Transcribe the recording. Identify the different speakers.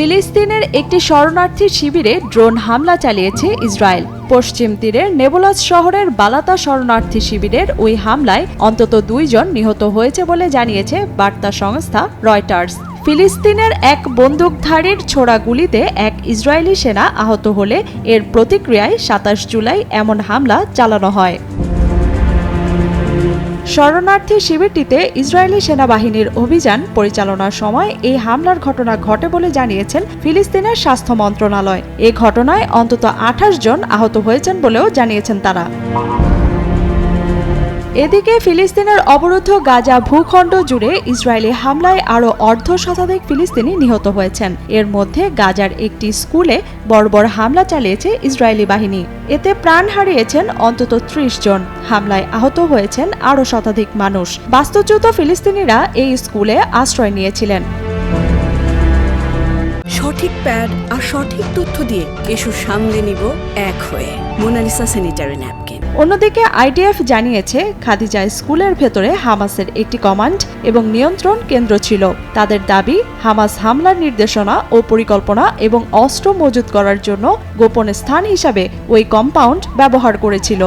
Speaker 1: ফিলিস্তিনের একটি শরণার্থী শিবিরে ড্রোন হামলা চালিয়েছে ইসরায়েল। পশ্চিম তীরের নেবুলাস শহরের বালাতা শরণার্থী শিবিরের ওই হামলায় অন্তত 2 জন নিহত হয়েছে বলে জানিয়েছে বার্তা সংস্থা রয়টার্স। ফিলিস্তিনের এক বন্দুকধারীর ছোড়া গুলিতে এক ইসরায়েলি সেনা আহত হলে এর প্রতিক্রিয়ায় 27 জুলাই এমন হামলা চালানো হয়। শরণার্থী শিবিরটিতে ইসরায়েলি সেনাবাহিনীর অভিযান পরিচালনার সময় এই হামলার ঘটনা ঘটে বলে জানিয়েছেন ফিলিস্তিনের স্বাস্থ্য মন্ত্রণালয়। এ ঘটনায় অন্তত 28 জন আহত হয়েছেন বলেও জানিয়েছেন তারা। এদিকে ফিলিস্তিনের অবরুদ্ধ গাজা ভূখণ্ড জুড়ে ইসরায়েলি হামলায় আরও অর্ধশতাধিক ফিলিস্তিনি নিহত হয়েছেন। এর মধ্যে গাজার একটি স্কুলে বর্বর হামলা চালিয়েছে ইসরায়েলি বাহিনী। এতে প্রাণ হারিয়েছেন অন্তত 30 জন। হামলায় আহত হয়েছেন আরও শতাধিক মানুষ। বাস্তুচ্যুত ফিলিস্তিনিরা এই স্কুলে আশ্রয় নিয়েছিলেন।
Speaker 2: সঠিক প্যাড আর সঠিক তথ্য দিয়ে এসব সামলে নিব এক হয়ে। Monalisa sanitary napkin.
Speaker 1: অন্যদিকে আইডিএফ জানিয়েছে খাদিজা স্কুলের ভেতরে হামাসের একটি কমান্ড এবং নিয়ন্ত্রণ কেন্দ্র ছিল। তাদের দাবি, হামাস হামলার নির্দেশনা ও পরিকল্পনা এবং অস্ত্র মজুত করার জন্য গোপন স্থান হিসাবে ওই কম্পাউন্ড ব্যবহার করেছিল।